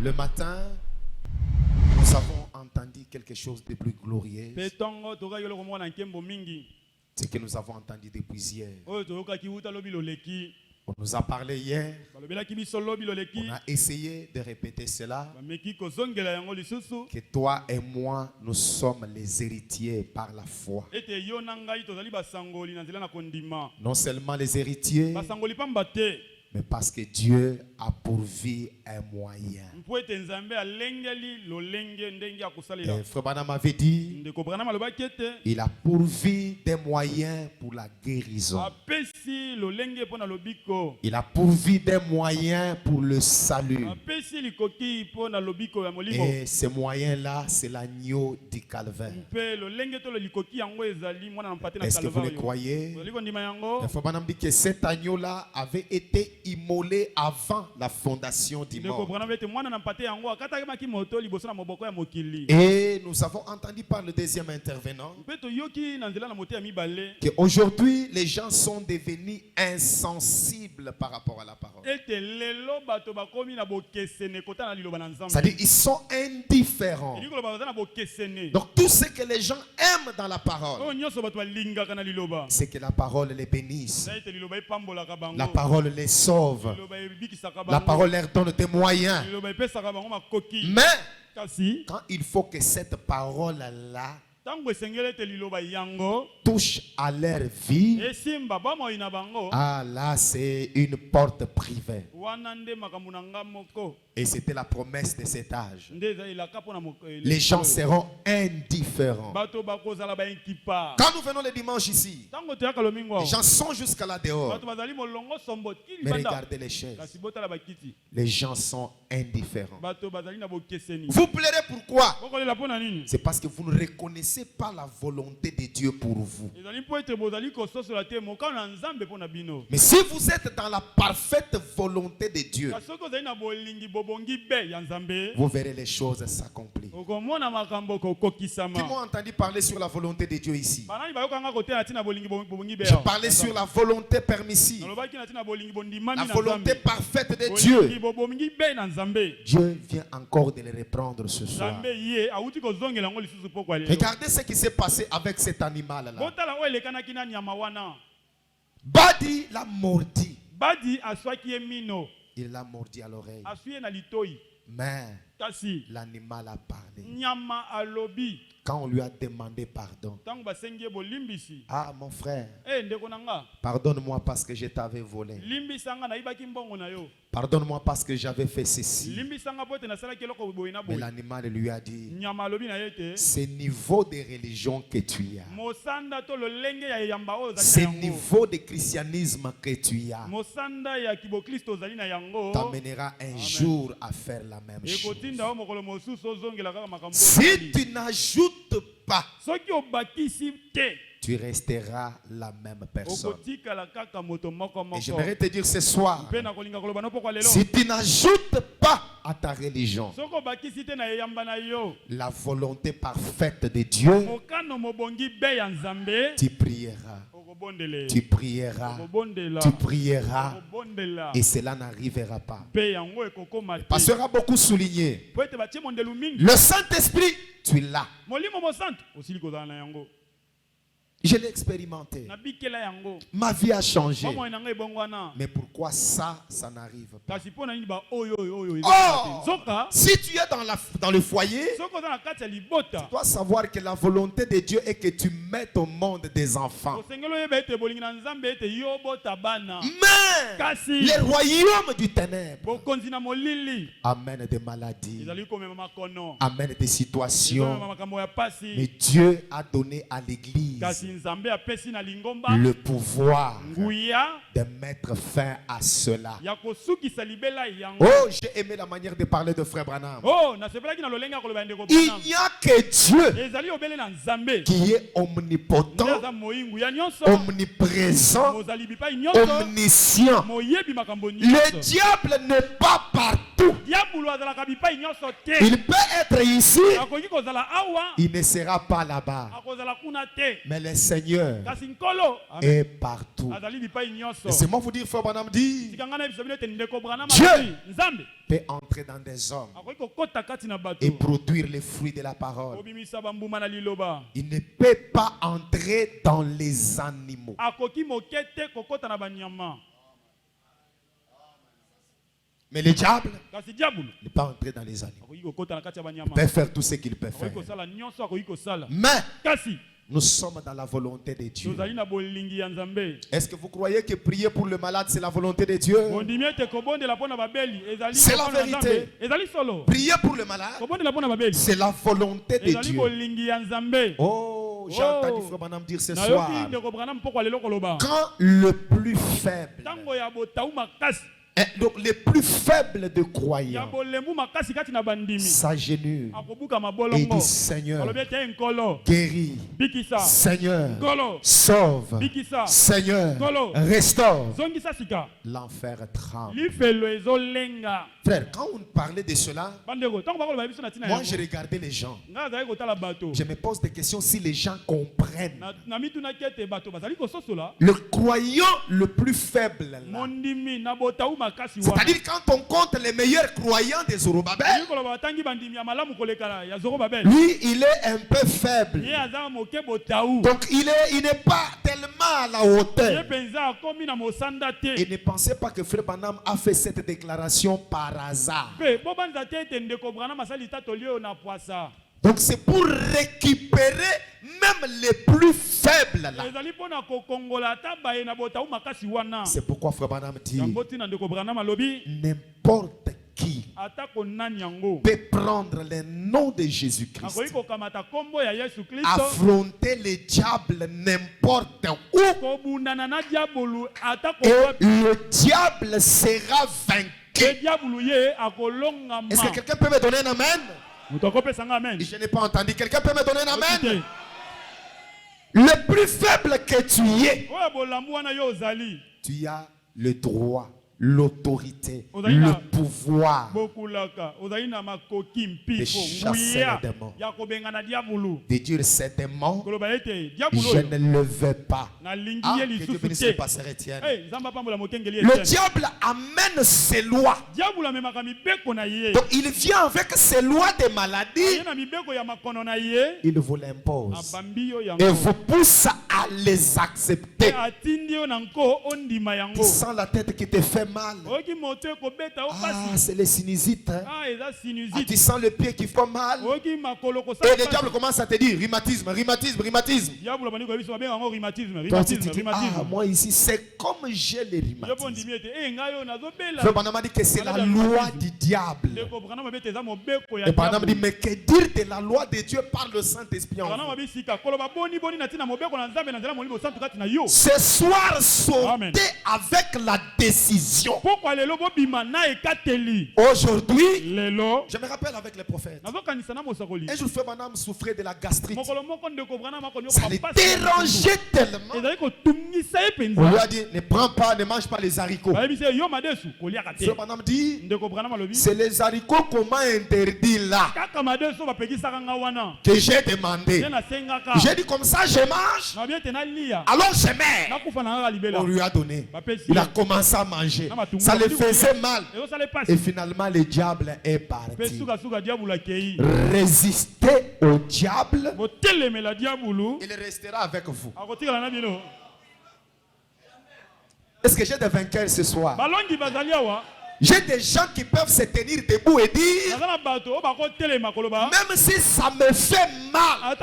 Le matin, nous avons entendu quelque chose de plus glorieux. C'est que nous avons entendu depuis hier. On nous a parlé hier. On a essayé de répéter cela. Que toi et moi, nous sommes les héritiers par la foi. Non seulement les héritiers, mais parce que Dieu a pourvu un moyen. Et Frère Branham avait dit, il a pourvu des moyens pour la guérison. Il a pourvu des moyens pour le salut. Et ces moyens-là, c'est l'agneau du calvaire. Est-ce que vous le croyez? Frère Branham dit que cet agneau-là avait été immolé avant la fondation du monde. Et nous avons entendu par le deuxième intervenant qu'aujourd'hui les gens sont devenus insensibles par rapport à la parole. C'est-à-dire ils sont indifférents. Donc tout ce que les gens aiment dans la parole, c'est que la parole les bénisse, la parole les sauve, la parole leur donne des moyens. Mais quand il faut que cette parole-là touche à leur vie, ah là c'est une porte privée. Et c'était la promesse de cet âge. Les gens seront indifférents. Quand nous venons le dimanche ici, les gens sont jusqu'à là dehors. Mais regardez les chaises. Les gens sont indifférents. Vous pleurez pourquoi? C'est parce que vous ne reconnaissez pas la volonté de Dieu pour vous. Mais si vous êtes dans la parfaite volonté de Dieu, vous verrez les choses s'accomplir. Qui m'ont entendu parler sur la volonté de Dieu ici? Je parlais sur la volonté permissive, la volonté parfaite de Dieu. Dieu vient encore de les reprendre ce soir. Regardez ce qui s'est passé avec cet animal-là. Badi l'a mordi. Il l'a mordi à l'oreille. Mais l'animal a parlé. Quand on lui a demandé pardon, ah mon frère, pardonne-moi parce que je t'avais volé. Pardonne-moi parce que j'avais fait ceci. Mais l'animal lui a dit, ce niveau de religion que tu as, ce niveau de christianisme que tu as, t'amènera un jour à faire la même chose. Si tu n'ajoutes pas, tu resteras la même personne. Et j'aimerais te dire ce soir, si tu n'ajoutes pas à ta religion la volonté parfaite de Dieu, tu prieras. Tu prieras, tu prieras, et cela n'arrivera pas. Le pasteur a beaucoup souligné. Le Saint-Esprit, tu l'as. Je l'ai expérimenté. Ma vie a changé. Mais pourquoi ça n'arrive pas? Oh, si tu es dans le foyer, tu dois savoir que la volonté de Dieu est que tu mettes au monde des enfants. Mais le royaume du ténèbre amène des maladies, amène des situations. Mais Dieu a donné à l'Église le pouvoir de mettre fin à cela. Oh, j'ai aimé la manière de parler de Frère Branham. Il n'y a que Dieu qui est omnipotent, omniprésent, omniscient. Le diable n'est pas partout. Il peut être ici, il ne sera pas là-bas. Mais le Seigneur est partout. Laissez-moi vous dire, Frère Branham dit, Dieu peut entrer dans des hommes et produire les fruits de la parole. Il ne peut pas entrer dans les animaux. Mais le diable n'est pas entré dans les animaux. Il peut faire tout ce qu'il peut faire. Mais nous sommes dans la volonté de Dieu. Est-ce que vous croyez que prier pour le malade, c'est la volonté de Dieu? C'est la vérité. Prier pour le malade, c'est la volonté de Dieu. Oh, j'ai entendu Frère Branham dire ce soir, quand le plus faible, donc les plus faibles de croyants s'agenouillent et disent, Seigneur, guéris, Seigneur, sauve, Seigneur, restaure. L'enfer tremble. Frère, quand on parlait de cela, moi je regardais les gens. Je me pose des questions si les gens comprennent. Le croyant le plus faible là, c'est-à-dire quand on compte les meilleurs croyants des Zorobabel, lui il est un peu faible. Donc il n'est pas tellement à la hauteur. Et ne pensez pas que Frère Branham a fait cette déclaration par hasard. Donc c'est pour récupérer même les plus faibles là. C'est pourquoi Frère Branham dit, n'importe qui peut prendre le nom de Jésus-Christ, affronter le diable n'importe où, et le diable sera vaincu. Est-ce que quelqu'un peut me donner un amen? Je n'ai pas entendu. Quelqu'un peut me donner un amen? Le plus faible que tu es, tu as le droit, l'autorité, le pouvoir de chasser les démons, de dire ces démons, je ne le veux pas. Que Dieu bénisse le pasteur Étienne. Le diable amène ses lois. Donc il vient avec ses lois de maladie. Il vous l'impose et vous pousse à les accepter. Tu sens la tête qui te fait mal. Ah, c'est les sinusites. Ah, tu sens le pied qui fait mal. Et le diable commence à te dire rhumatisme, rhumatisme, rhumatisme. Toi, tu dis, ah, moi ici, c'est comme j'ai les rhumatismes. Frère Branham dit que c'est la loi du diable. Et Branham dit, mais que dire de la loi de Dieu par le Saint-Esprit? Ce soir, sautez avec la décision. Aujourd'hui, je me rappelle avec les prophètes. Un jour, Frère Branham souffrait de la gastrite. Ça les dérangeait tellement. On lui a dit, ne prends pas, ne mange pas les haricots. Frère Branham dit, c'est les haricots qu'on m'a interdit là que j'ai demandé. J'ai dit comme ça, je mange. Alors je meurs. On lui a donné. Il a commencé à manger. Ça le faisait mal. Et finalement, le diable est parti. Résistez au diable, il restera avec vous. Est-ce que j'ai des vainqueurs ce soir? J'ai des gens qui peuvent se tenir debout et dire, même si ça me fait mal.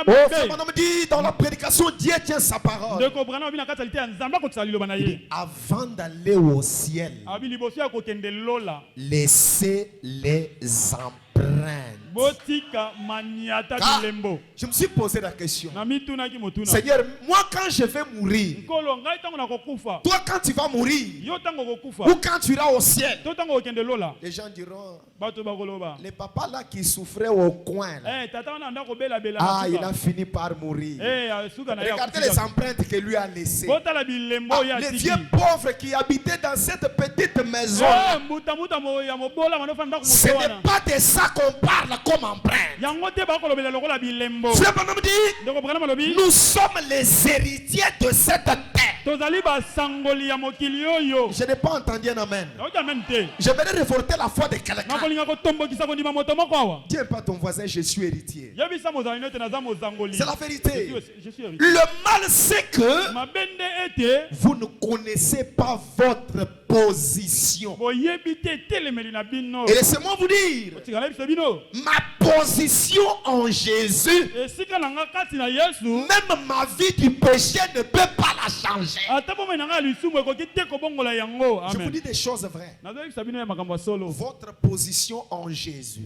Oh, Frère Branham dit dans la prédication, Dieu tient sa parole. Il dit, avant d'aller au ciel, laissez les empreintes. Car je me suis posé la question, Seigneur, moi quand je vais mourir, toi quand tu vas mourir, ou quand tu iras au ciel, les gens diront, le papa là qui souffrait au coin là, ah, il a fini par mourir. Regardez les empreintes que lui a laissées. Les vieux pauvres qui habitaient dans cette petite maison, ce n'est pas de ça qu'on parle comme empreinte. Frère Branham dit, nous sommes les héritiers de cette terre. Je n'ai pas entendu un amen. Je vais révolter la foi de quelqu'un. Dis pas ton voisin, je suis héritier. C'est la vérité. Le mal, c'est que vous ne connaissez pas votre position. Et laissez-moi vous dire, ma position en Jésus, même ma vie du péché ne peut pas la changer. Je vous dis des choses vraies. Votre position en Jésus,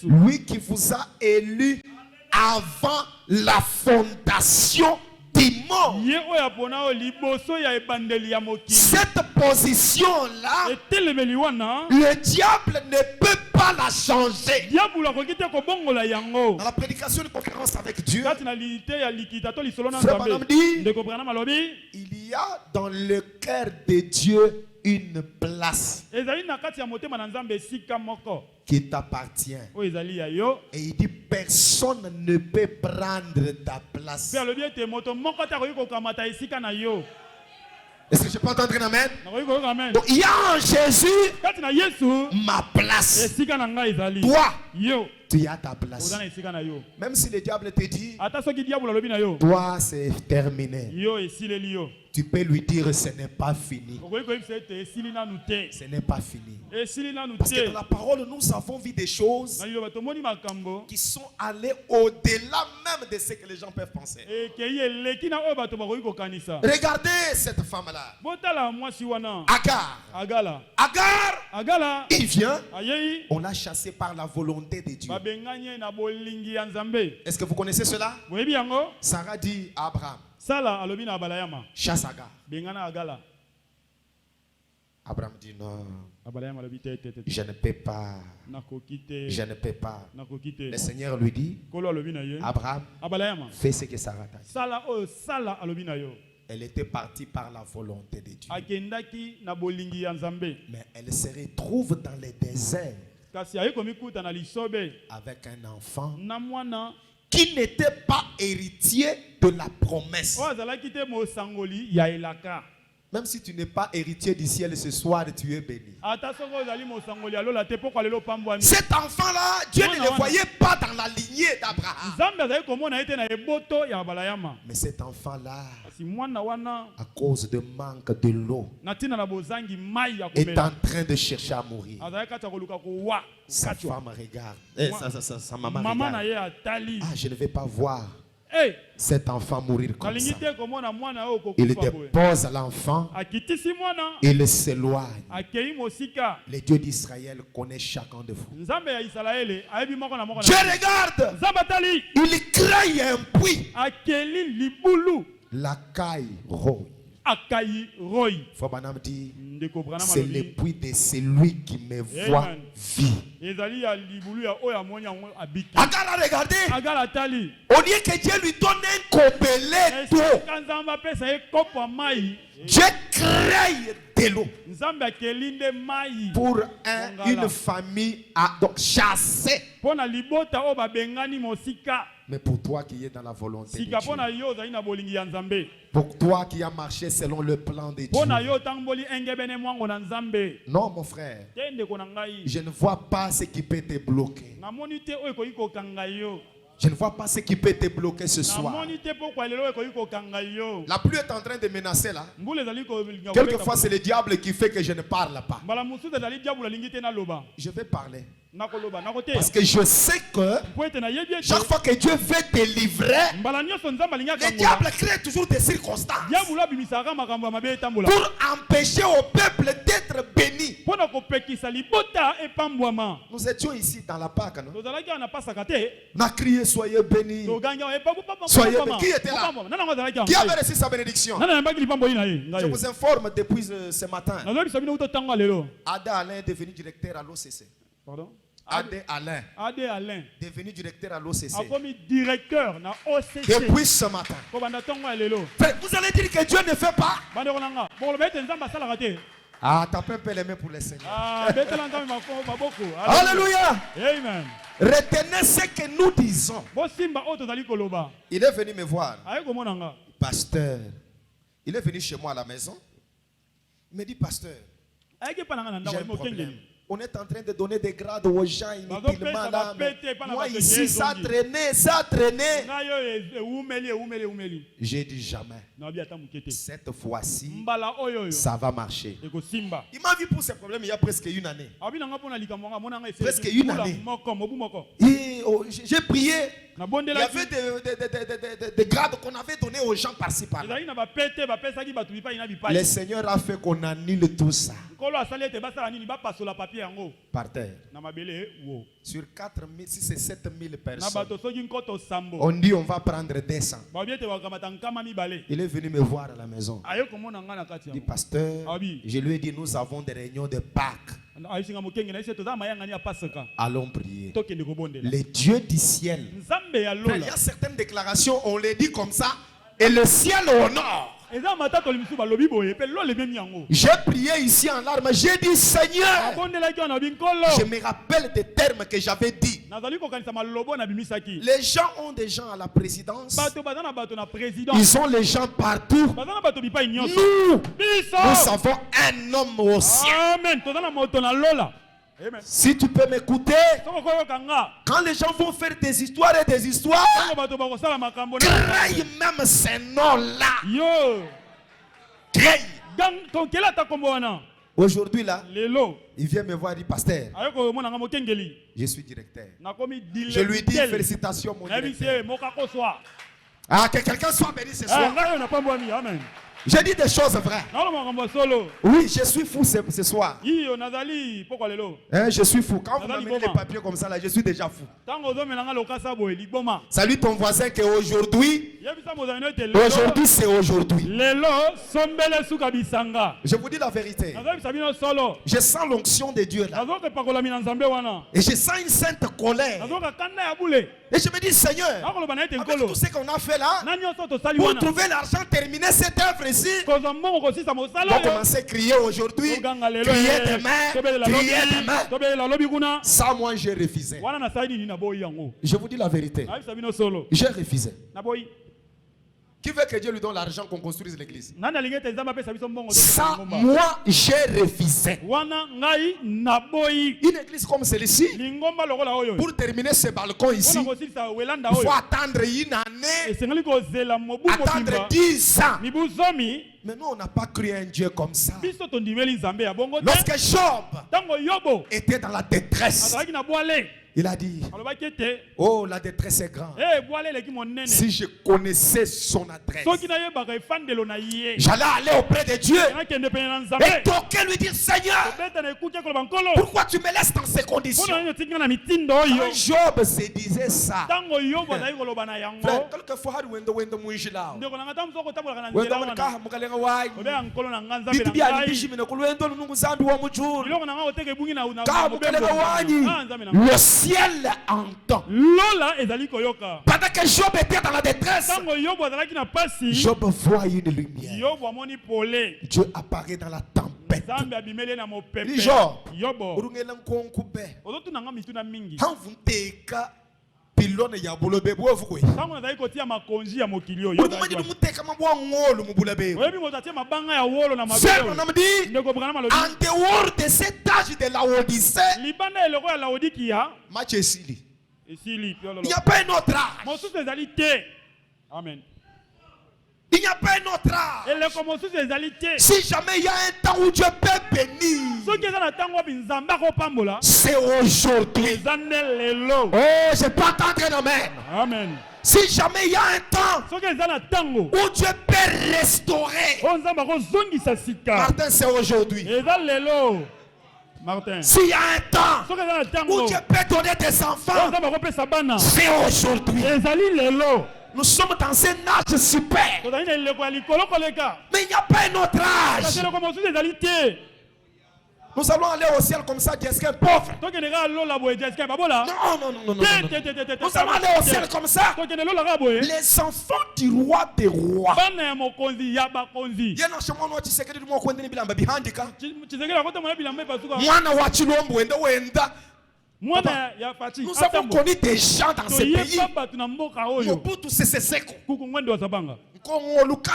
lui qui vous a élu avant la fondation du monde, cette position-là, le diable ne peut pas la changer. Dans la prédication de conférence avec Dieu, Frère Branham dit, il y a dans le cœur de Dieu une place qui t'appartient. Et il dit, personne ne peut prendre ta place. Est-ce que je peux entendre un amen? Donc il y a en Jésus ma place. Toi, tu as ta place. Même si le diable te dit, toi c'est terminé, tu peux lui dire ce n'est pas fini. Ce n'est pas fini. Parce que dans la parole, nous avons vu des choses qui sont allées au-delà même de ce que les gens peuvent penser. Regardez cette femme-là. Agar, il vient, on l'a chassé par la volonté de Dieu. Est-ce que vous connaissez cela? Sarah dit à Abraham, chasse Agar. Abraham dit non, je ne peux pas. Je ne peux pas. Le Seigneur lui dit, Abraham, fais ce que Sarah t'a dit. Elle était partie par la volonté de Dieu. Mais elle se retrouve dans le désert avec un enfant qui n'était pas héritier de la promesse. Même si tu n'es pas héritier du ciel ce soir, tu es béni. Cet enfant-là, Dieu ne le voyait pas dans la lignée d'Abraham. Mais cet enfant-là, à cause de manque de l'eau, est en train de chercher à mourir. Sa femme regarde. Sa maman regarde. Ah, je ne vais pas voir cet enfant mourir comme ça. Il dépose l'enfant, il s'éloigne. Le Dieu d'Israël connaît chacun de vous. Dieu regarde, il crée un puits, la caille roy. Fabana dit, c'est le puits de celui qui me voit vivre. Agar a regardé. Au lieu que Dieu lui donne un gobelet d'eau, Dieu crée de l'eau pour une famille chassée. Mais pour toi qui es dans la volonté de Dieu, pour toi qui as marché selon le plan de Dieu, non mon frère, je ne vois pas ce qui peut te bloquer. Je ne vois pas ce qui peut te bloquer ce soir. La pluie est en train de menacer là. Quelquefois c'est le diable qui fait que je ne parle pas. Je vais parler. Parce que je sais que chaque fois que Dieu veut te livrer, le diable crée toujours des circonstances pour empêcher au peuple d'être béni. Nous étions ici dans la Pâque, non? On a crié soyez bénis. Soyez bénis. Qui était là? Qui avait reçu sa bénédiction? Je vous informe depuis ce matin. Ada Alain est devenu directeur à l'OCC. Pardon? Adé Alain, devenu directeur à l'OCC. Depuis ce matin. Vous allez dire que Dieu ne fait pas. Ah, tapez un peu les mains pour le Seigneur. Alléluia. Amen. Retenez ce que nous disons. Il est venu me voir. Pasteur. Il est venu chez moi à la maison. Il me dit, pasteur, j'ai un problème. On est en train de donner des grades aux gens inutilement là. Moi ici, ça a traîné. J'ai dit jamais. Cette fois-ci, ça va marcher. Il m'a vu pour ce problème il y a presque une année. Presque une année. Et j'ai prié. Il y avait des grades qu'on avait donnés aux gens par-ci par-là. Le Seigneur a fait qu'on annule tout ça. Par terre. Sur 4 000, si c'est 7 000 personnes, on dit on va prendre 200. Il est venu me voir à la maison. Il dit, pasteur, je lui ai dit, nous avons des réunions de Pâques. Allons prier. Les dieux du ciel. Il y a certaines déclarations, on les dit comme ça, et le ciel honore. J'ai prié ici en larmes. J'ai dit, Seigneur, je me rappelle des termes que j'avais dit. Les gens ont des gens à la présidence. Ils ont les gens partout. Nous avons un homme au ciel. Amen. Si tu peux m'écouter, quand les gens vont faire des histoires et des histoires, crée même ces noms-là. Aujourd'hui là, il vient me voir et dit, pasteur, je suis directeur. Je lui dis, félicitations mon directeur. Ah, que quelqu'un soit béni ce soir. Amen. J'ai dit des choses vraies. Oui, je suis fou ce soir. Je suis fou. Quand vous m'amenez les papiers comme ça, là, je suis déjà fou. Salut ton voisin qui est aujourd'hui. Aujourd'hui, c'est aujourd'hui. Je vous dis la vérité. Je sens l'onction de Dieu là. Et je sens une sainte colère. Et je me dis, Seigneur, avec tout ce qu'on a fait là, pour trouver l'argent, terminer cette œuvre ici, on va commencer à crier aujourd'hui, crier demain. Ça, moi, j'ai refusé. Je vous dis la vérité. J'ai refusé. Qui veut que Dieu lui donne l'argent qu'on construise l'église? Ça, moi, j'ai refusé. Une église comme celle-ci, pour terminer ce balcon ici, il faut attendre une année, attendre 10 ans. Mais nous, on n'a pas cru un Dieu comme ça. Lorsque Job était dans la détresse, il a dit, oh, la détresse est grande. Si je connaissais son adresse, j'allais aller auprès de Dieu et toquer, lui dire, Seigneur, pourquoi tu me laisses dans ces conditions? Quand Job se disait ça, frère, quelquefois, le ciel entend. Pendant que Job était dans la détresse, Job voit une lumière. Dieu apparaît dans la tempête. Il dit, Job, pilone ya bulobe bwovu en dehors de cet âge de la Odyssée, match esili. Il n'y a pas un autre âge. Amen. Il n'y a pas un autre âge. Si jamais il y a un temps où Dieu peut bénir, c'est aujourd'hui. Oh, je peux entendre un amen. Amen. Si jamais il y a un temps où Dieu peut restaurer, Martin, c'est aujourd'hui. S'il y a un temps où Dieu peut donner des enfants, c'est aujourd'hui. Nous sommes dans un âge super. Mais il n'y a pas un autre âge. Nous allons aller au ciel comme ça, Dieu pauvre. Non. Nous allons aller au ciel comme ça. Les enfants du roi des rois. Nous avons connu des gens dans ce pays. Mobutu Sese Seko.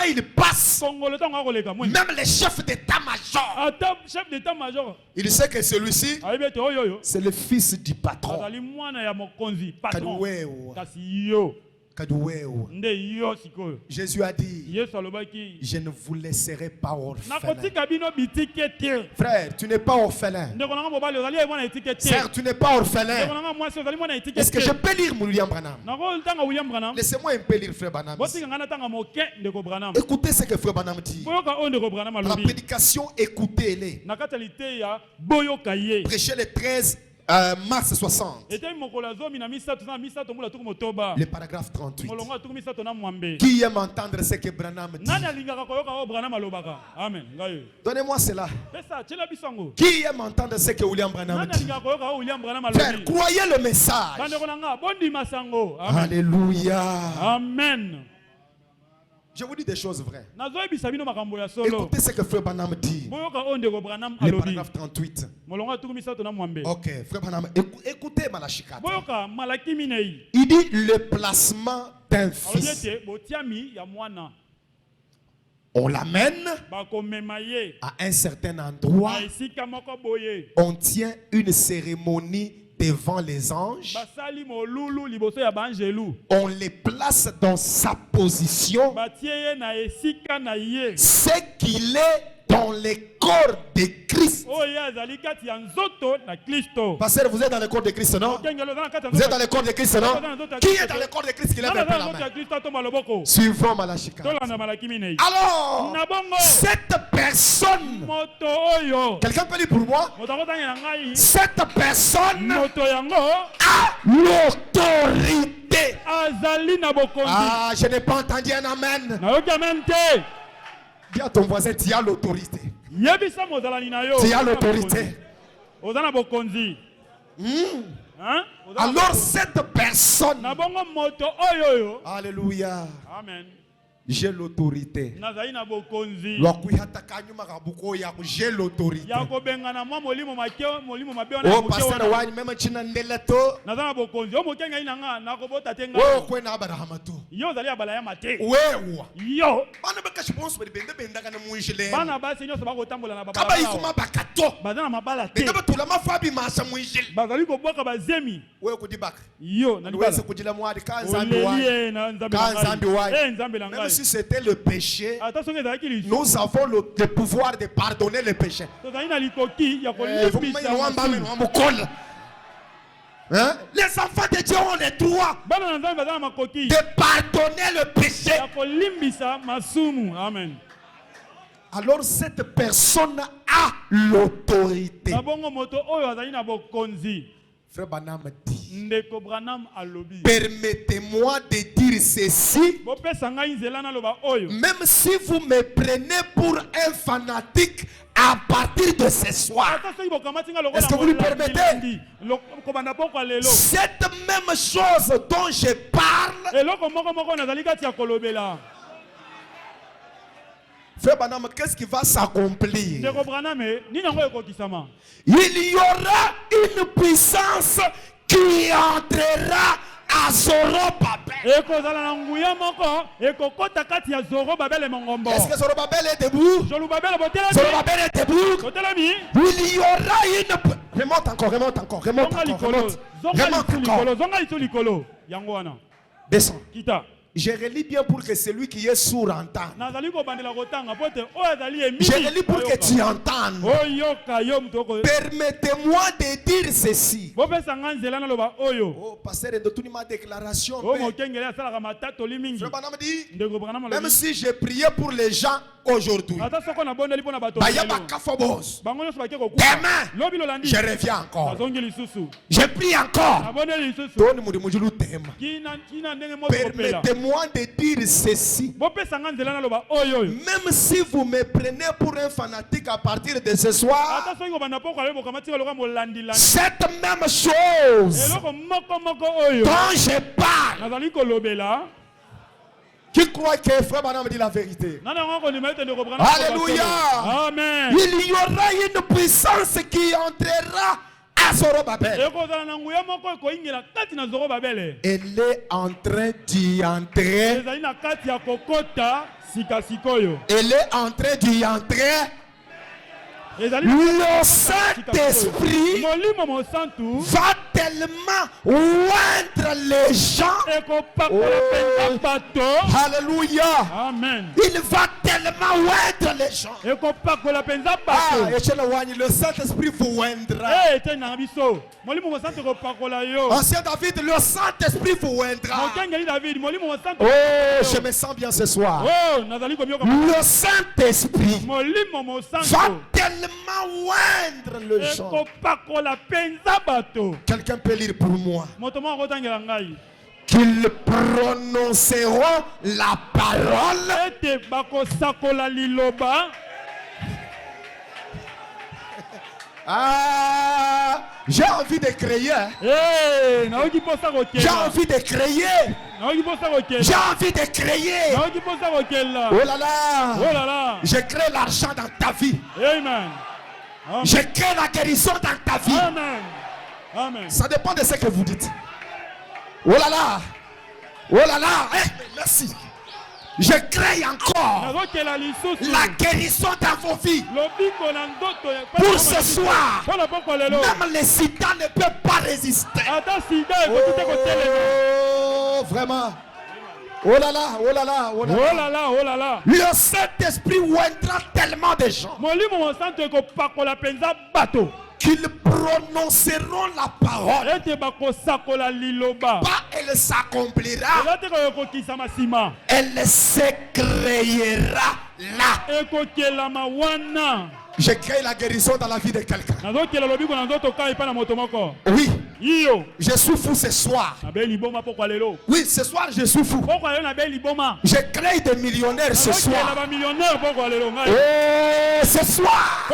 Il passe. Même les chefs d'état-major. Il sait que celui-ci, c'est le fils du patron. Jésus a dit, je ne vous laisserai pas orphelin. Frère, tu n'es pas orphelin. Sœur, tu n'es pas orphelin. Est-ce que je peux lire William Branham? Laissez-moi un peu lire Frère Branham. Écoutez ce que Frère Branham dit. La prédication, écoutez-les. Prêchez le 13 mars 60. Le paragraphe 38. Qui aime entendre ce que Branham dit? Donnez-moi cela. Qui aime entendre ce que William Branham dit? Frère, croyez le message. Alléluia. Amen. Je vous dis des choses vraies. Écoutez ce que Frère Branham dit. Le paragraphe 38. Ok, Frère Branham, écoutez Malachikat. Il dit le placement d'un fils. On l'amène à un certain endroit. On tient une cérémonie devant les anges. On les place dans sa position. C'est qu'il est dans le corps de Christ. Pasteur, vous êtes dans le corps de Christ, non? Vous êtes dans le corps de Christ, non? Qui est dans le corps de Christ qui lève un peu la main? Suivons Malachikat. Alors, cette personne, quelqu'un peut lire pour moi? Cette personne a l'autorité. Ah, je n'ai pas entendu un amen. Dis à ton voisin, tu as l'autorité. Tu as l'autorité. Alors cette personne, alléluia, amen, j'ai l'autorité. J'ai l'autorité. Oh, pasteur, même china ndeleto. Oh, kwen abarahamato. Yo. Bana bakashi bonso bende benda kana muishile. Bana basi nyo sabako tambola na baba. Kaba ikuma bakato. Badana mabala te. Benda batula mafabi masa muishile. Bazali ko boka bazemi. Wewe kudibaka. Yo, na wewe kujila mwadi kanzambi wa. Kanzambi wa. Nzambi la ngai. Si c'était le péché, nous avons le pouvoir de pardonner le péché. Hein? Les enfants de Dieu ont le droit de pardonner le péché. Amen. Alors cette personne a l'autorité. Frère Branham dit, permettez-moi de dire ceci, même si vous me prenez pour un fanatique à partir de ce soir. Est-ce que vous lui permettez? Cette même chose dont je parle, Frère Branham, qu'est-ce qui va s'accomplir? Il y aura une puissance qui entrera à Zorobabel. Est-ce que Zorobabel est debout? Zorobabel est debout. Il y aura une... Remonte encore. Descends. Je relis bien pour que celui qui est sourd entende. Je relis pour que tu entendes. Permettez-moi de dire ceci. Oh, pasteur, de toute ma déclaration. Frère Branham dit, même si j'ai prié pour les gens aujourd'hui, demain, je reviens encore. Je prie encore. Permettez-moi permettez-moi de dire ceci. Même si vous me prenez pour un fanatique à partir de ce soir, cette même chose dont je parle, qui croit que frère Branham dit la vérité? Alléluia. Amen. Il y aura une puissance qui entrera à Zorobabel. Elle est en train d'y entrer. Elle est en train d'y entrer. Le Saint-Esprit va tellement oindre les gens. Alléluia. Amen. Il va tellement oindre les gens. Le Saint-Esprit vous oindra. Ancien David, le Saint-Esprit vous oindra. Oh, je me sens bien ce soir. Le Saint-Esprit va tellement oindre les gens. Quelqu'un peut lire pour moi. Qu'ils prononceront la parole. Ah, j'ai envie de crier. J'ai envie de crier. J'ai envie de crier. Oh là là. Je crée l'argent dans ta vie. Amen. Je crée la guérison dans ta vie. Amen. Amen. Ça dépend de ce que vous dites. Oh là là. Oh là là. Merci. Je crée encore la guérison dans vos vies. Pour ce soir, même les sida ne peuvent pas résister. Oh, vraiment. Oh là là, oh là là, oh là là. Oh là là, oh là là. Le Saint-Esprit oindra tellement de gens qu'ils prononceront la parole. Pas elle s'accomplira. Elle se créera là. Je crée la guérison dans la vie de quelqu'un. Oui. Je souffre ce soir. Oui, ce soir je souffre. Je crée des millionnaires ce soir. Et ce soir,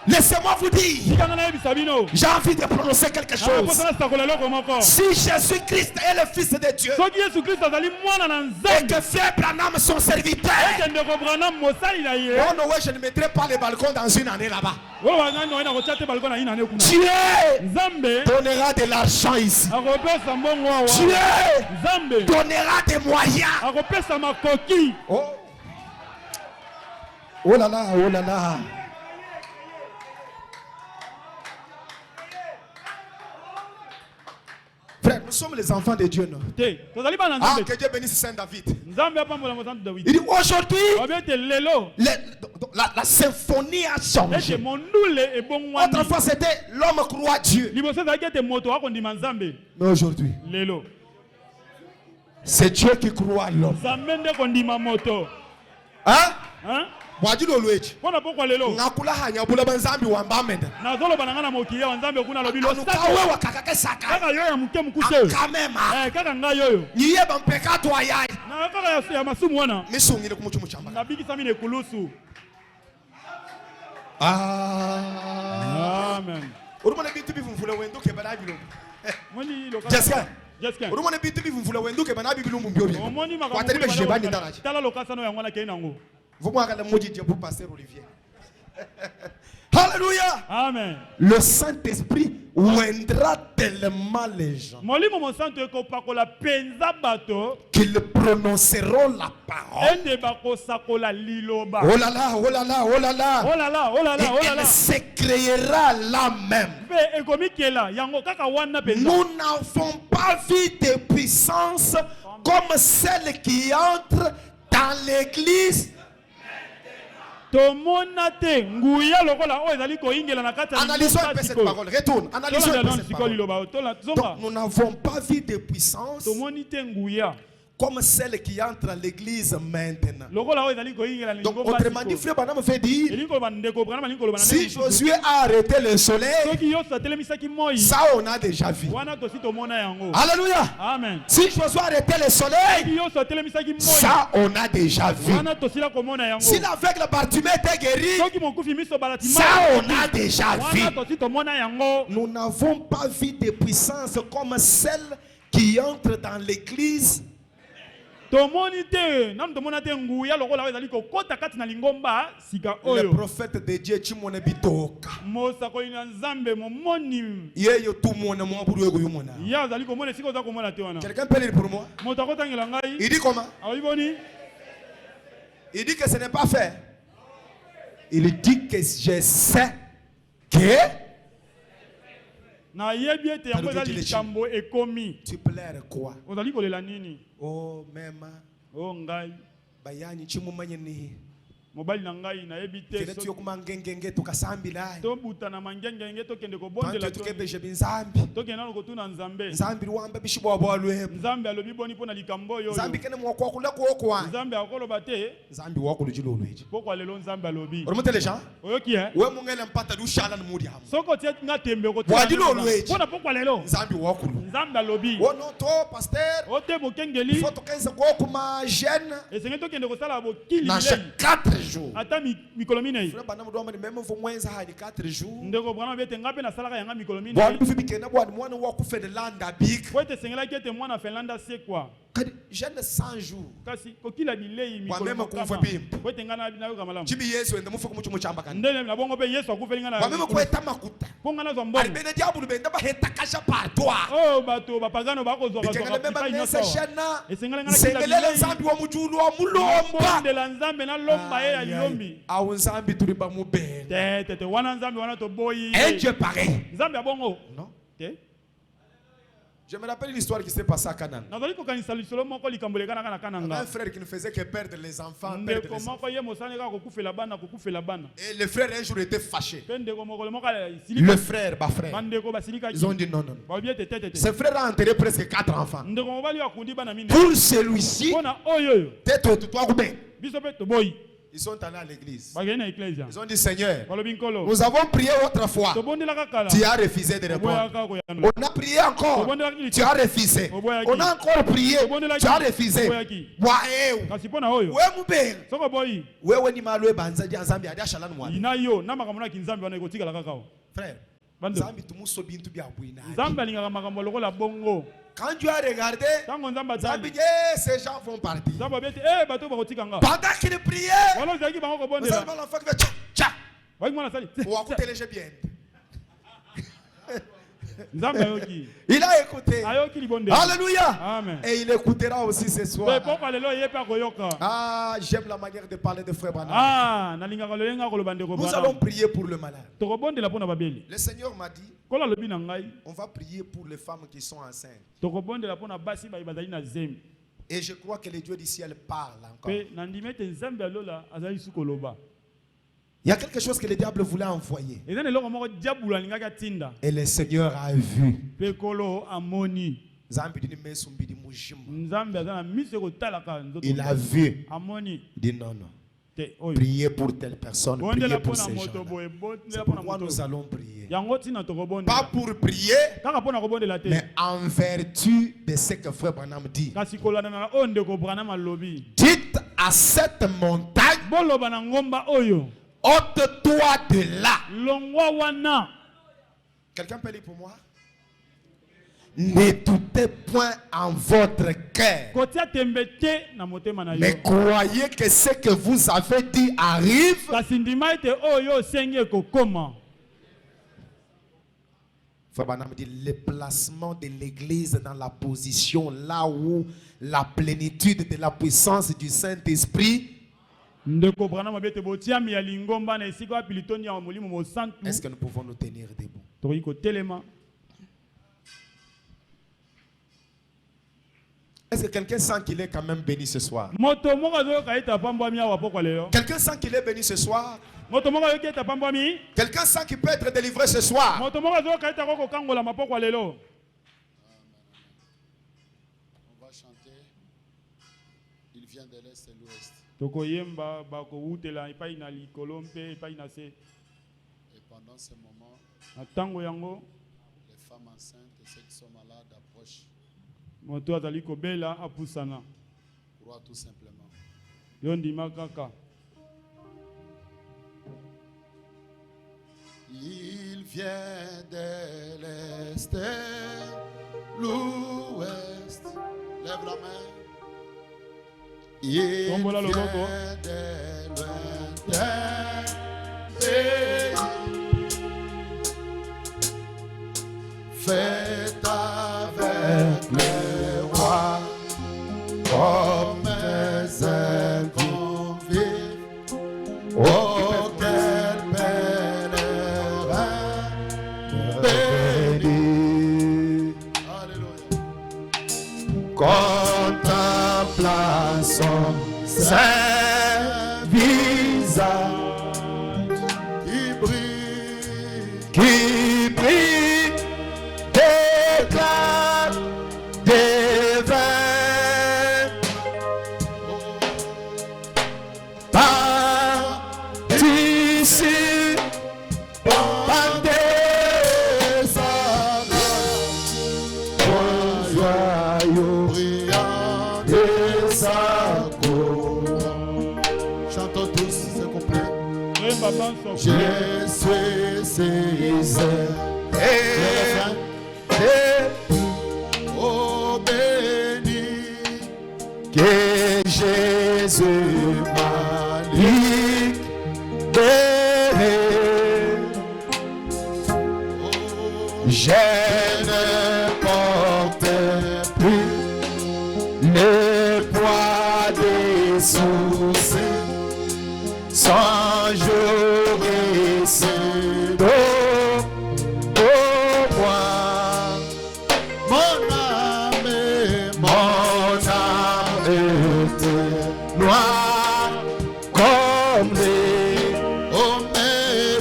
laissez-moi vous dire, j'ai envie de prononcer quelque chose. Si Jésus-Christ est le Fils de Dieu et que Frère Branham son serviteur, non, je ne mettrai pas les balcons dans une année là-bas. Dieu donnera de l'argent ici. Dieu donnera des moyens. Oh. Oh là là, oh là là. Frère, nous sommes les enfants de Dieu, non? Ah, que Dieu bénisse Saint David. Il dit aujourd'hui, la symphonie a changé. Autrefois, c'était l'homme croit Dieu. Mais aujourd'hui, c'est Dieu qui croit l'homme. Hein? Amen. Jessica. Vous passer Olivier. Alléluia. Amen. Le Saint-Esprit oindra tellement les gens qu'ils prononceront la parole. Oh là là, oh là là, oh là là. Et elle se créera là même. Nous n'avons pas vu de puissance comme celle qui entre dans l'église. Analysons un peu cette parole. Retourne. Analysons un peu cette parole. Donc, nous n'avons pas vu de puissance comme celle qui entre à l'église maintenant. Donc, autrement dit, frère Branham fait dire, si Josué a arrêté le soleil, ça on a déjà vu. Alléluia. Amen. Si Josué a arrêté le soleil, ça on a déjà vu. Si l'aveugle Bartimée était guéri, ça on a déjà vu. Nous n'avons pas vu de puissance comme celle qui entre dans l'église. Le prophète de Dieu, Chimone Bitoka. Quelqu'un peut lire pour moi? Il dit comment? Il dit que ce n'est pas fait. Il dit que je sais que. Tu plairais quoi? Oh, même. Oh, ngai. Bayani chimumanyeni. Mobali na ngai na ebite so to kumangengenge tukasambila to butana mangengenge to kende ko bondela to kebeje binzambi to kena no kotuna nzambe nzambi ruamba bishibo bwalwe nzambe alobi boni pona likambo yo nzambi kene mwako kula ko kwa nzambe akoloba te nzambi wako lujilo lweje pokwa lelo nzambe alobi oromotele jean oyoki we mungele mpata dushala no muri hamu soko tie ngatembe ko wadilo lweje pona pokwa lelo nzambi wako nzambe alobi wono to pasteur ote mokengeli foto kenza ko kuma jeune esenge to kende ko sala bokili na 4 jours ata mikolo minei frère bana mudoma ni même vo mwenza hadi 4 jours ndeko bwana bete ngape na salaka yanga mikolo minei bwana bifibikena bwana mwana wa ku Finlanda big kwete sengela kete mwana Finlanda sekwa kadi jeune 100 jours kasi kokila bilei mikolo mema kufa bimpo kwete ngana nayo kamalamu chibi Yesu ende mufuko mucho muchamba kana ndene na bongo pe Yesu akufelinga na mema kweta makuta ponga na zombo alibene diabulu benda ba heta kasha patwa oh bato bapagano bako zoka zoka pa nyoso esengela ngana kila nzambi wa mujulu wa mulomba ndela nzambe na lomba ye alilombi au nzambi tuli ba mubende tete wana nzambe wana to boyi Dieu pareil nzambe abongo non te. Je me rappelle l'histoire qui s'est passée à Canaan. Un frère qui ne faisait que perdre les enfants. Et le frère un jour était fâché. Le frère, ils ont dit non, non. Ce frère a enterré presque 4 enfants. Pour celui-ci, ils sont allés à l'église. Ils ont dit Seigneur, nous avons prié autrefois. Tu as refusé de répondre. On a prié encore. Tu as refusé. On a encore prié. Tu as refusé. Frère, quand Dieu a regardé, ces gens vont partir. Pendant qu'il priait, nous avons l'enfant qui fait tcha. Il a écouté. Alléluia. Amen. Et il écoutera aussi ce soir. Ah, j'aime la manière de parler de frère Branham. Nous allons prier pour le malade. Le Seigneur m'a dit, on va prier pour les femmes qui sont enceintes. Et je crois que le Dieu du ciel parle encore. Il y a quelque chose que le diable voulait envoyer. Et le Seigneur a vu. Il a vu. Il dit non, non. Priez pour telle personne, priez pour ces gens. C'est pourquoi nous allons prier. Pas pour prier, mais en vertu de ce que frère Branham dit. Dites à cette montagne, ôte-toi de là. Quelqu'un peut lire pour moi? Ne doutez point en votre cœur, mais croyez que ce que vous avez dit arrive. Frère Branham dit le placement de l'église dans la position là où la plénitude de la puissance du Saint-Esprit. Est-ce que nous pouvons nous tenir debout? Est-ce que quelqu'un sent qu'il est quand même béni ce soir? Quelqu'un sent qu'il est béni ce soir? Quelqu'un sent qu'il peut être délivré ce soir? On va chanter. l'est et l'ouest. Tokoyemba bakowutela epai na likolo mpe epai na se. Et pendant ce moment, Na tango yango les femmes enceintes et ceux qui sont malades approchent. moto azali kobela apusana. Crois tout simplement. Yo ndima kaka. Il vient de l'est et l'ouest. Lève la main. Il vient de lointain pays. Faites avec les rois comme un convive. Oh, quel pèlerin béni. Alléluia. Contemplant son saint visage qui brille d'éclat divin. Par d'ici, par descendant, joyeux brillant de sa couronne. Chantons tous, c'est complet. Je suis César. Oh béni que Jésus m'a libéré. Je ne porte plus le poids des soucis. Sans jour et sans dos pour moi. Mon âme était noire comme les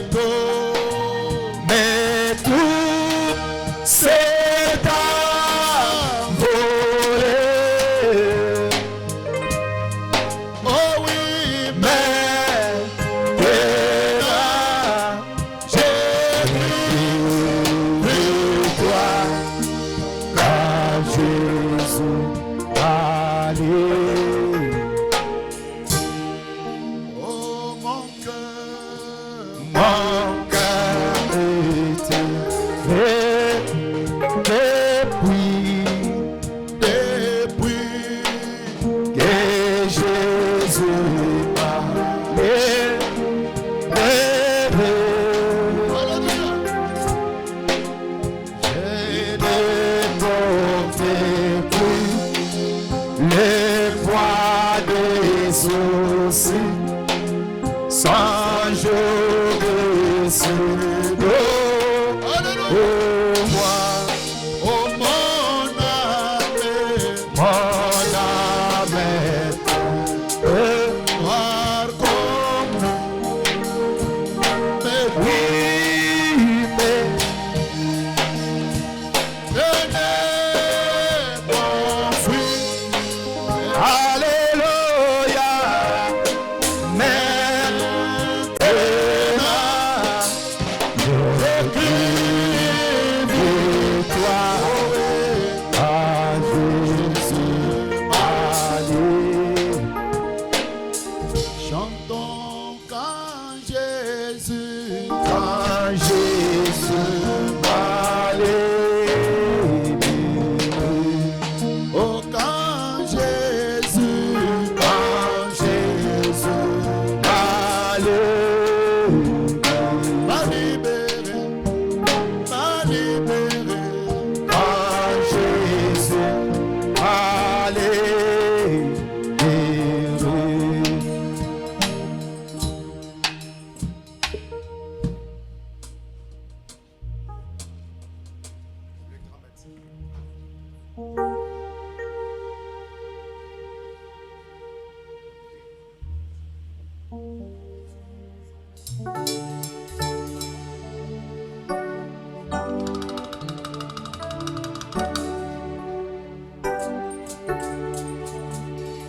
métaux. Mais tout s'est envolé. Oh oui, mais j'ai vu toi quand Jésus allait. Oh mon cœur était fait depuis que Jésus m'a libéré. Je ne porte plus le poids des soucis. Sans jour et sans dos pour moi. Oh mon âme noire comme mais oui, mais je n'ai mon fruit. Alléluia. Chantons quand Jésus m'a libéré. Oh quand Jésus m'a libéré. Quand Jésus m'a libéré.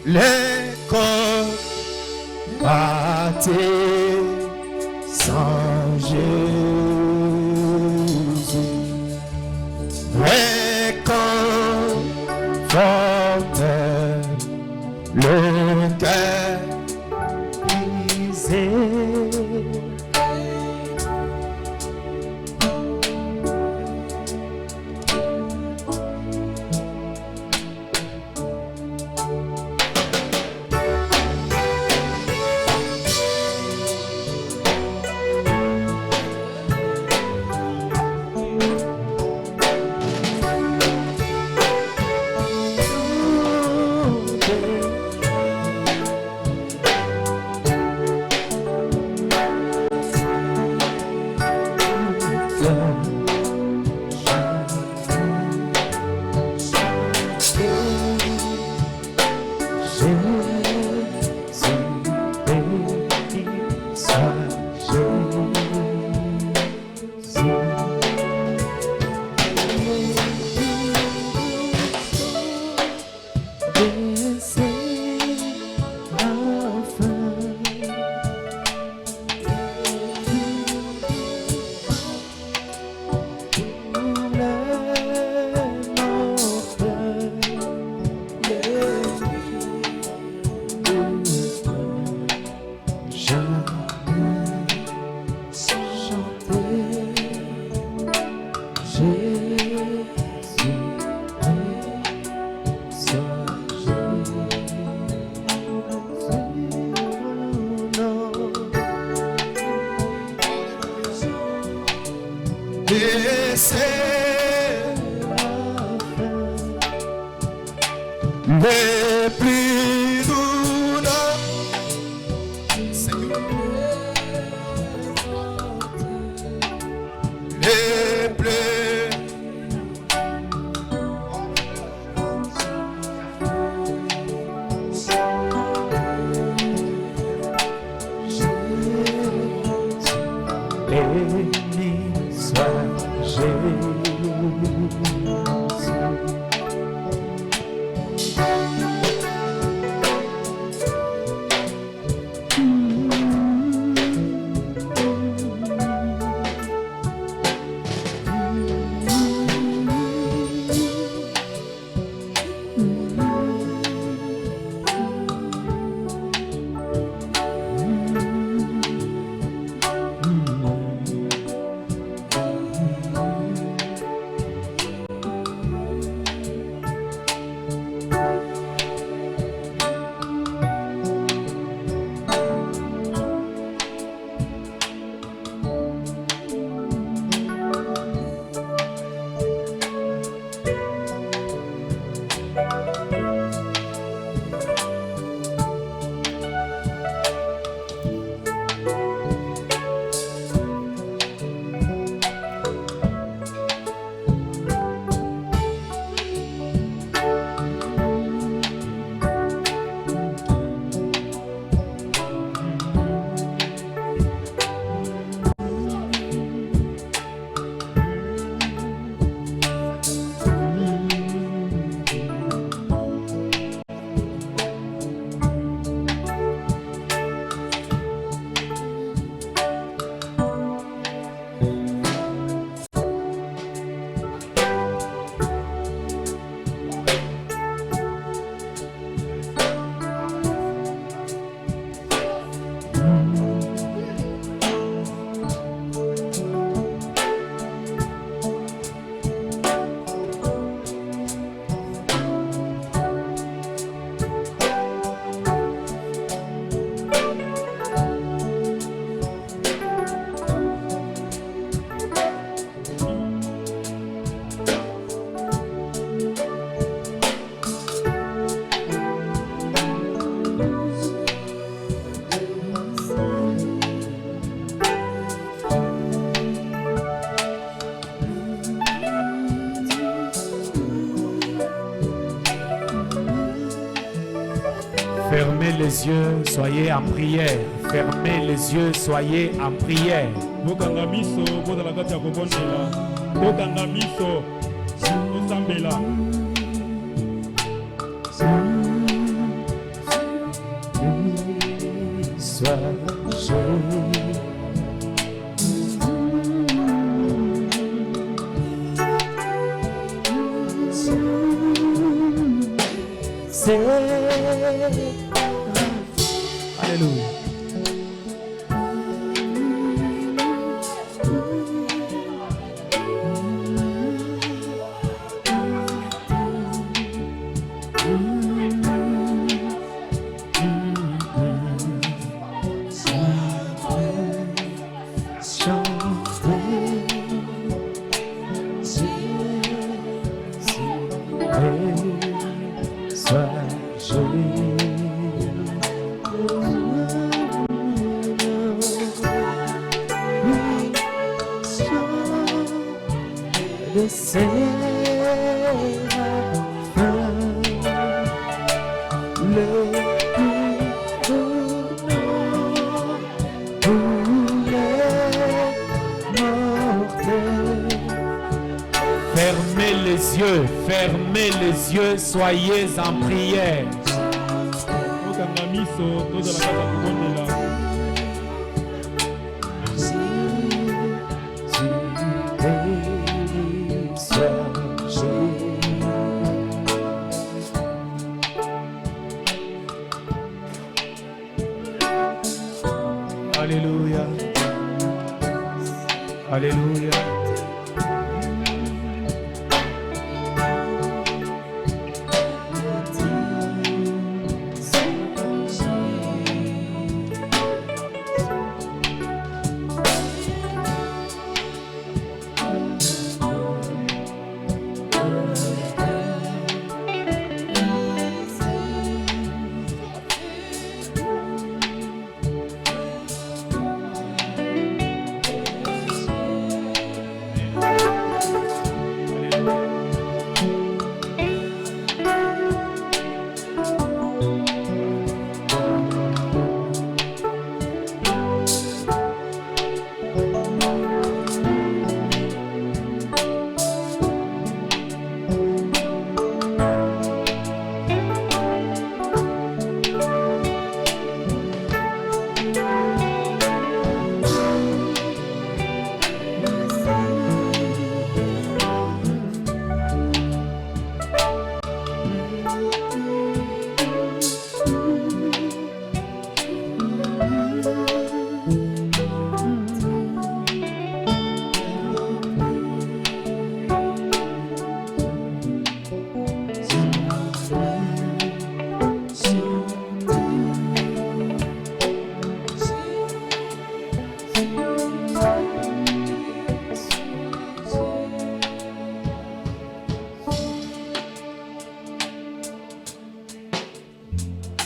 Les Fermez les yeux, soyez en prière. Fermez les yeux, soyez en prière. Bokanga miso, bozala kati ya kobondela. Bokanga miso, osambela. Alléluia. Fermez les yeux, soyez en prière. Alléluia. Alléluia.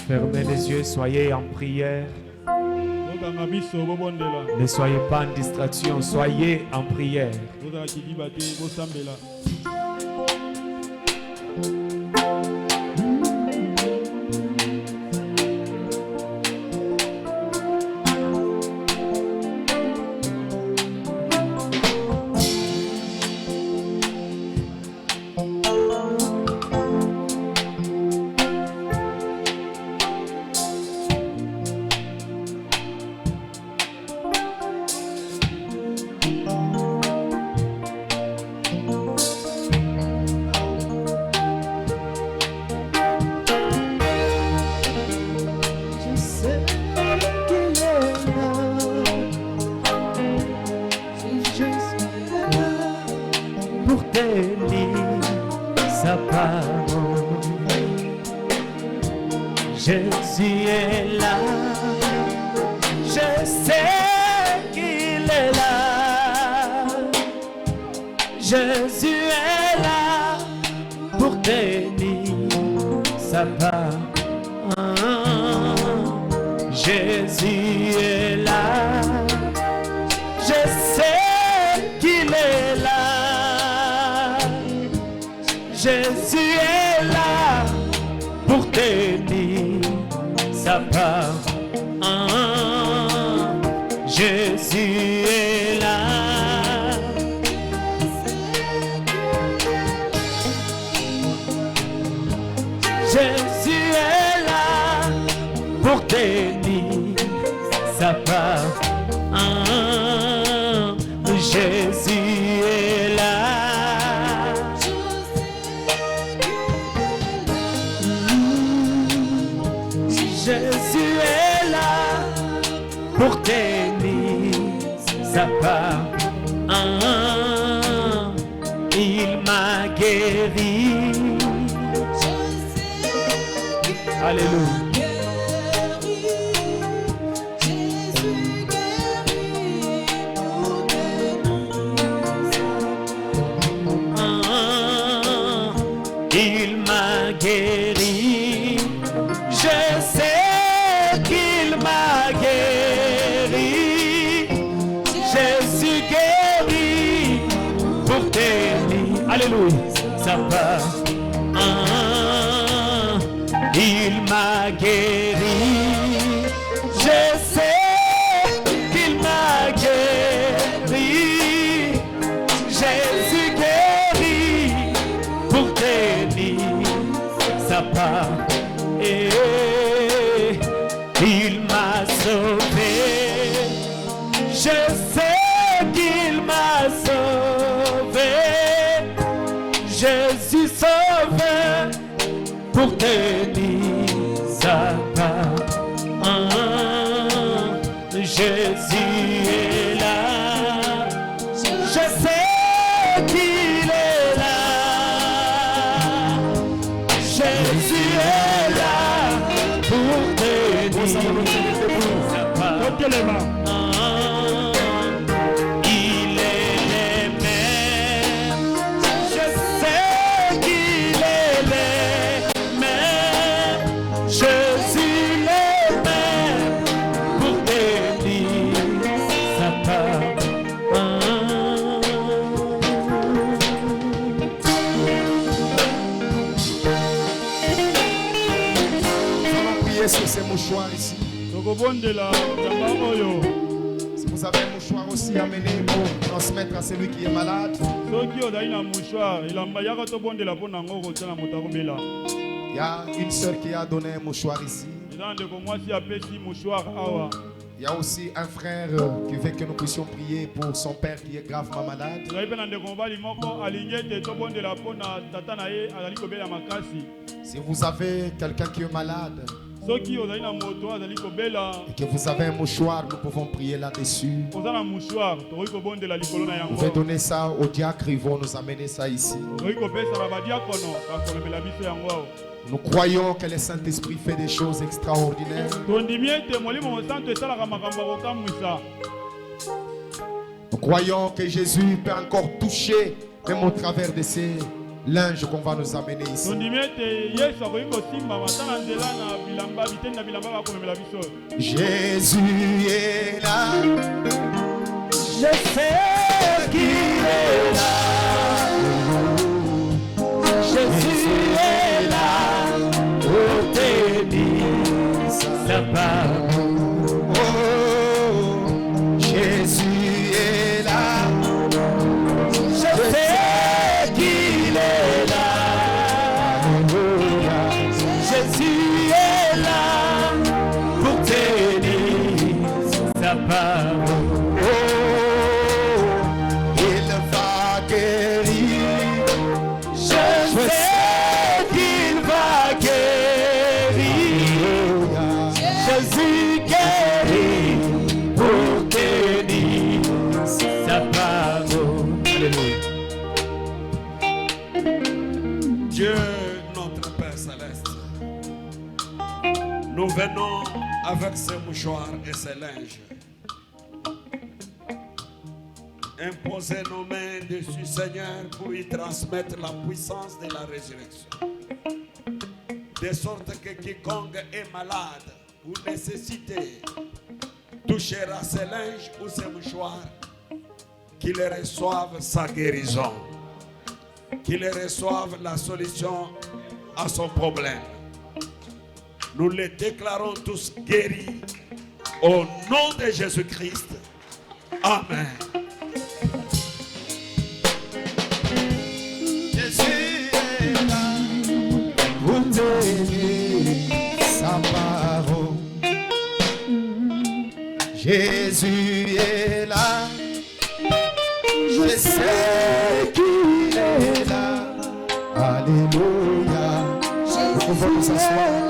Fermez les yeux, soyez en prière. Ne soyez pas en distraction, soyez en prière. Jésus est là, je sais qu'il est là. Jésus est là pour bénir sa part. Jésus est là, je sais qu'il est là. Jésus est là pour bénir sa part. Jésus est là. Jésus est là pour bénir sa part. Jésus est là. Jésus est là pour bénir sa part. Il m'a guéri. Alléluia. Il m'a guéri. Je sais qu'il m'a guéri. Jésus guéri pour bénir. Alléluia. Ça part. Il m'a guéri. Je sais qu'il m'a guéri. pas. Et il m'a sauvé. Je sais qu'il m'a sauvé. Je suis sauvé pour te dire ça. Jésus est là. Je sais qu'il est là. Jésus est là pour te dire sa part. Il est le même. Je sais qu'il est le même. Jésus est le même pour te dire sa part. Sur ces mouchoirs ici. Si vous avez un mouchoir aussi, amenez pour transmettre à celui qui est malade. Il y a une soeur qui a donné un mouchoir ici. Il y a aussi un frère qui veut que nous puissions prier pour son père qui est gravement malade. Si vous avez quelqu'un qui est malade et que vous avez un mouchoir, nous pouvons prier là-dessus. Vous pouvez donner ça au diacre, ils vont nous amener ça ici. Nous croyons que le Saint-Esprit fait des choses extraordinaires. Nous croyons que Jésus peut encore toucher, même au travers de ces linges qu'on va nous amener ici. Jésus est là. Je sais qu'il est là. Jésus est là pour te dire sa part. Oh, Jésus est là. Je sais qu'il est là. Jésus est là pour te dire sa part. Dieu, notre Père Céleste, nous venons avec ces mouchoirs et ces linges. Imposer nos mains dessus, Seigneur, pour y transmettre la puissance de la résurrection. De sorte que quiconque est malade ou nécessité touchera ces linges ou ces mouchoirs, qu'il reçoive sa guérison, qu'il reçoive la solution à son problème. Nous les déclarons tous guéris au nom de Jésus-Christ. Amen. Jésus est là pour donner sa parole. Jésus est là. Je sais qu'il est là. Alléluia. Nous pouvons nous asseoir.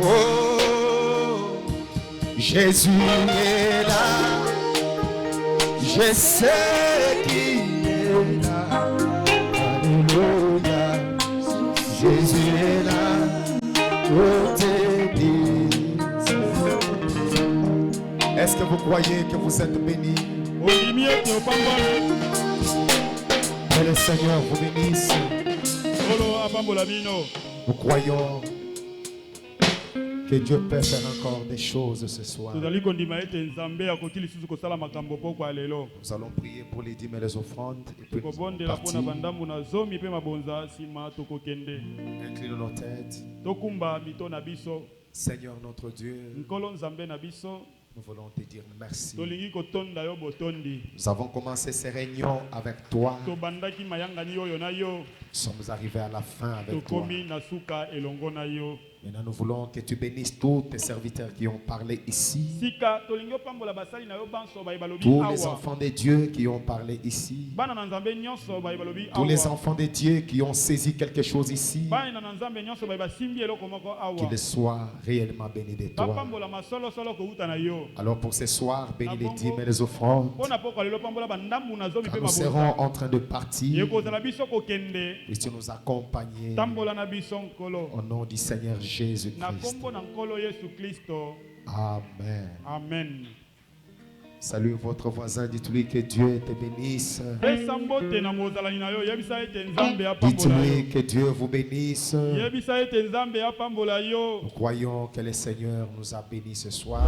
Oh, Jésus est là. Je sais qu'il est là. Alléluia. Jésus est là. Oh, te dire. Est-ce que vous croyez que vous êtes bénis? Que le Seigneur vous bénisse. Nous croyons que Dieu peut faire encore des choses ce soir. Nous allons prier pour les dîmes et les offrandes. Et puis inclinons nos têtes. Seigneur notre Dieu, Nous voulons te dire merci. Nous avons commencé ces réunions avec toi. Nous sommes arrivés à la fin avec toi. Maintenant, nous voulons que tu bénisses tous tes serviteurs qui ont parlé ici. Tous les enfants de Dieu qui ont parlé ici. Tous les enfants de Dieu qui ont saisi quelque chose ici. Qu'ils soient réellement bénis de toi. Alors pour ce soir, bénis les dîmes et les offrandes. Quand nous serons en train de partir, puisses-tu nous accompagner au nom du Seigneur Jésus-Christ. Amen. Amen. Salut votre voisin, dites-lui que Dieu te bénisse. Dites-lui que Dieu vous bénisse. Nous croyons que le Seigneur nous a bénis ce soir.